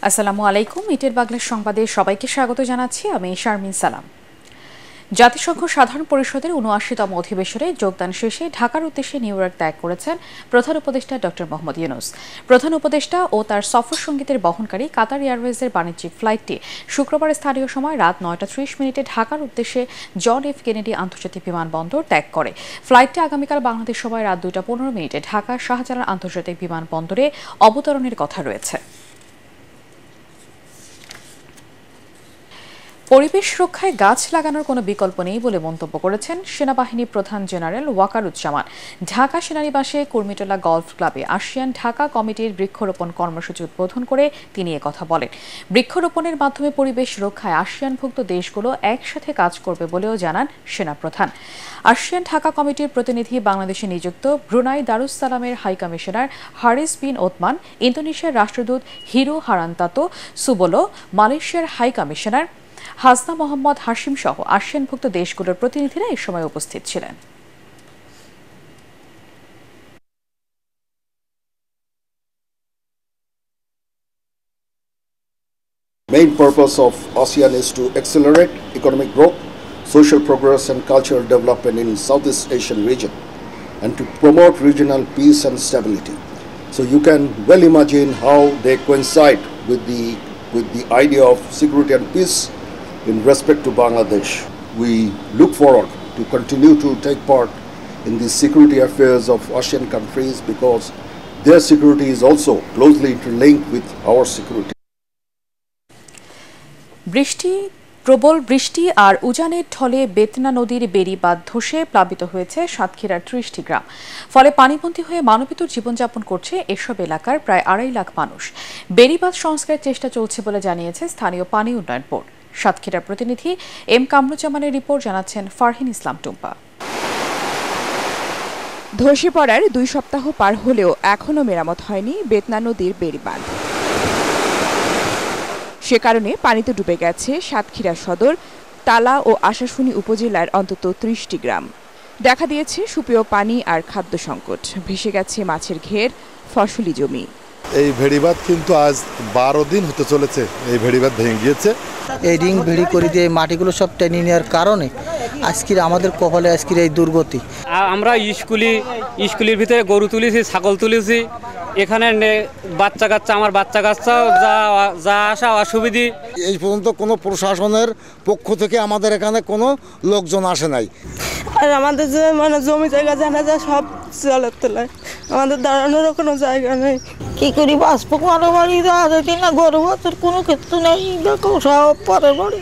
আসসালামু আলাইকুম। ইটের বাংলার সংবাদে সবাইকে স্বাগত জানাচ্ছি। আমি শারমিন সালাম। জাতিসংঘ সাধারণ পরিষদের ৭৯তম অধিবেশনে যোগদান শেষে ঢাকার উদ্দেশ্যে নিউ ইয়র্ক ত্যাগ করেছেন প্রধান উপদেষ্টা ডক্টর মোহাম্মদ ইউনূস। প্রধান উপদেষ্টা ও তার সফর সঙ্গীদের বহনকারী কাতার এয়ারওয়েজের বাণিজ্যিক ফ্লাইটটি শুক্রবার স্থানীয় সময় রাত ৯টা ৩০ মিনিটে ঢাকার উদ্দেশ্যে জন এফ কেনেডি আন্তর্জাতিক বিমানবন্দর ত্যাগ করে। ফ্লাইটটি আগামীকাল বাংলাদেশ সময় রাত ২টা ১৫ মিনিটে ঢাকা শাহজালাল আন্তর্জাতিক বিমানবন্দরে অবতরণের কথা রয়েছে। পরিবেশ রক্ষায় গাছ লাগানোর কোনো বিকল্প নেই বলে মন্তব্য করেছেন সেনাবাহিনী প্রধান জেনারেল ওয়াকারুজ্জামান। ঢাকা সেনানিবাসে কুর্মিটোলা গলফ ক্লাবে আসিয়ান ঢাকা কমিটির বৃক্ষরোপণ কর্মসূচি উদ্বোধন করে তিনি একথা বলেন। বৃক্ষরোপণের মাধ্যমে পরিবেশ রক্ষায় আসিয়ানভুক্ত দেশগুলো একসাথে কাজ করবে বলেও জানান সেনাপ্রধান। আসিয়ান ঢাকা কমিটির প্রতিনিধি বাংলাদেশে নিযুক্ত ব্রুনাই দারুস-সালামের হাইকমিশনার হারিস বিন ওতমান, ইন্দোনেশিয়ার রাষ্ট্রদূত হিরো হারান্তাতো সুবোলো, মালয়েশিয়ার হাইকমিশনার হাসনা মোহাম্মদ হাশিম সহ আসিয়ানভুক্ত দেশগুলোর প্রতিনিধিরা এ সময় উপস্থিত ছিলেন। Main purpose of ASEAN is to accelerate economic growth, social progress and cultural development in Southeast Asian region and to promote regional peace and stability. So you can well imagine how they coincide with the idea of security and peace in respect to Bangladesh. We look forward to continue to take part in the security affairs of ASEAN countries because their security is also closely interlinked with our security. প্রবল বৃষ্টি আর উজানের ঢলে বেতনা নদীর বেড়িবাঁধ ধসে প্লাবিত হয়েছে সাতক্ষীরার ৩০টি গ্রাম। ফলে পানিবন্দী হয়ে মানবেতর জীবনযাপন করছে এসব এলাকার প্রায় ২.৫ লাখ মানুষ। বেড়িবাঁধ সংস্কারের চেষ্টা চলছে বলে জানিয়েছে স্থানীয় পানি উন্নয়ন বোর্ড। সাতক্ষীরার প্রতিনিধি এম কামরুজ্জামানের রিপোর্ট, জানাচ্ছেন ফারহিন ইসলাম টুম্পা। ধসে পড়ার ২ সপ্তাহ পার হলেও এখনও মেরামত হয়নি বেতনা নদীর বেড়িবাঁধ। সে কারণে পানিতে ডুবে গেছে সাতক্ষীরা সদর, তালা ও আশাশুনি উপজেলার অন্তত ৩০টি গ্রাম। দেখা দিয়েছে সুপেয় পানি আর খাদ্য সংকট, ভেসে গেছে মাছের ঘের, ফসলি জমি। এই ভেড়িবাঁধ কিন্তু আজ ১২ দিন হতে চলেছে এই ভেড়িবাঁধ ভেঙে গিয়েছে। এই রিং ভেড়ি করে দিয়ে মাটিগুলো সব টেনে নেওয়ার কারণে আজকের আমাদের কপালে আজকের এই দুর্গতি। আমরা স্কুলের ভিতরে গরু তুলেছি, ছাগল তুলেছি, এখানে বাচ্চা কাচ্চা, আমার বাচ্চা কাচ্চাও যা আসা অসুবিধে। এই পর্যন্ত কোনো প্রশাসনের পক্ষ থেকে আমাদের এখানে কোনো লোকজন আসে নাই। আর আমাদের যে জমি জায়গা জানা যায় সব জলের তলায়, আমাদের দাঁড়ানোরও কোনো জায়গা নেই। কি করি বাঁচবো? কোনো বাড়ি না গরু বাচ্চার কোনো ক্ষেত্রে নেই, দেখো সব পরের বাড়ি।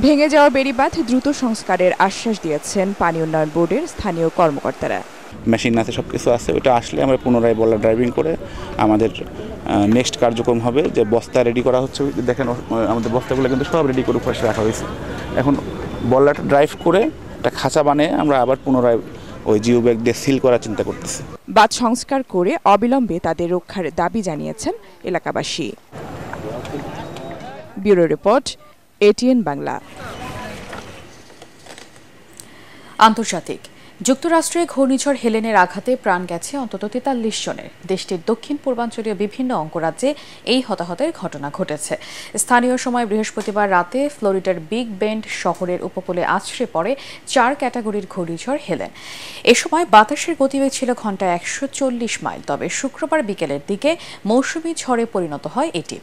ভেঙে যাওয়া বেড়িবাঁধ দ্রুত সংস্কারের আশ্বাস দিয়েছেন পানি উন্নয়ন বোর্ডের স্থানীয় কর্মকর্তারা। মেশিন আছে, সব কিছু আছে, ওটা আসলে আমরা পুনরায় বল্লা ড্রাইভিং করে আমাদের নেক্সট কার্যক্রম হবে যে বস্তা রেডি করা হচ্ছে। দেখেন আমাদের বস্তাগুলো কিন্তু সব রেডি করে পাশে রাখা হয়েছে। এখন বল্লাটা ড্রাইভ করে একটা খাঁচা বানিয়ে আমরা আবার পুনরায় ওই জিও ব্যাগ দিয়ে সিল করার চিন্তা করতেছি। বাঁধ সংস্কার করে অবিলম্বে তাদের রক্ষার দাবি জানিয়েছেন এলাকাবাসী। Bureau report, ATN Bangla. আন্তর্জাতিক। যুক্তরাষ্ট্রে ঘূর্ণিঝড় হেলেনের আঘাতে প্রাণ গেছে অন্তত ৪৩ জনের। দেশটির দক্ষিণ পূর্বাঞ্চলীয় বিভিন্ন অঙ্গরাজ্যে এই হতাহতের ঘটনা ঘটেছে। স্থানীয় সময় বৃহস্পতিবার রাতে ফ্লোরিডার বিগ বেন্ড শহরের উপকূলে আছড়ে পড়ে ৪ ক্যাটাগরির ঘূর্ণিঝড় হেলেন। এ সময় বাতাসের গতিবেগ ছিল ঘন্টায় ১৪০ মাইল। তবে শুক্রবার বিকেলের দিকে মৌসুমি ঝড়ে পরিণত হয় এটি।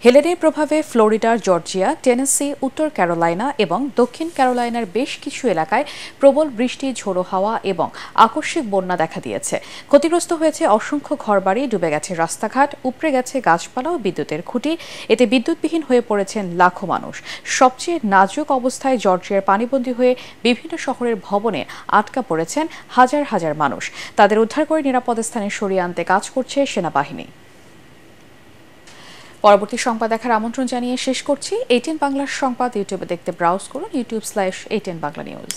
হেলেনের প্রভাবে ফ্লোরিডা, জর্জিয়া, টেনেসি, উত্তর ক্যারোলাইনা এবং দক্ষিণ ক্যারোলাইনার বেশ কিছু এলাকায় প্রবল বৃষ্টি, ঝোড়ো হাওয়া এবং আকস্মিক বন্যা দেখা দিয়েছে। ক্ষতিগ্রস্ত হয়েছে অসংখ্য ঘরবাড়ি, ডুবে গেছে রাস্তাঘাট, উপড়ে গেছে গাছপালা ও বিদ্যুতের খুঁটি। এতে বিদ্যুৎবিহীন হয়ে পড়েছেন লাখো মানুষ। সবচেয়ে নাজুক অবস্থায় জর্জিয়ার পানিবন্দী হয়ে বিভিন্ন শহরের ভবনে আটকা পড়েছেন হাজার হাজার মানুষ। তাদের উদ্ধার করে নিরাপদ স্থানে সরিয়ে আনতে কাজ করছে সেনাবাহিনী। পরবর্তী সংবাদ দেখার আমন্ত্রণ জানিয়ে শেষ করছি। এটিএন বাংলার সংবাদ ইউটিউবে দেখতে ব্রাউজ করুন, youtube/ATN Bangla News।